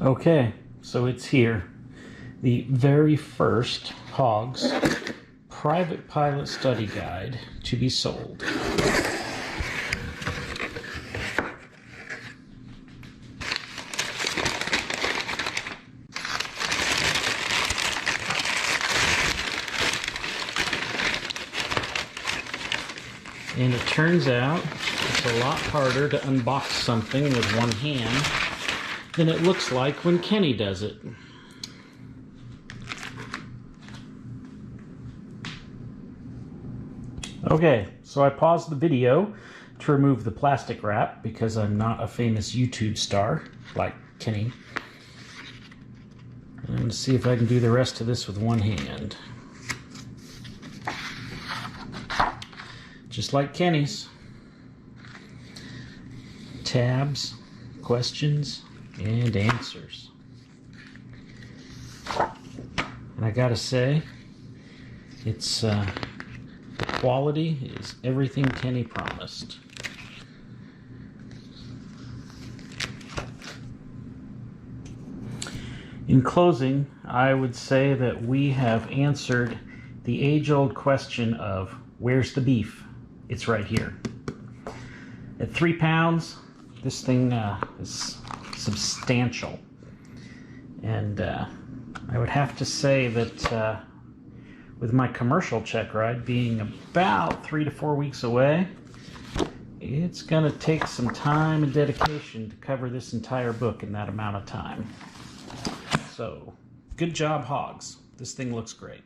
Okay, so it's here. The very first HOGS Private Pilot Study Guide to be sold. And it turns out it's a lot harder to unbox something with one hand than it looks like when Kenny does it. Okay, so I paused the video to remove the plastic wrap because I'm not a famous YouTube star like Kenny. And see if I can do the rest of this with one hand. Just like Kenny's. Tabs, questions, and answers. And I gotta say, it's the quality is everything Kenny promised. In closing, I would say that we have answered the age-old question of where's the beef? It's right here. At 3 pounds, this thing is substantial. And I would have to say that with my commercial check ride being about 3 to 4 weeks away, it's going to take some time and dedication to cover this entire book in that amount of time. So, good job, HOGS. This thing looks great.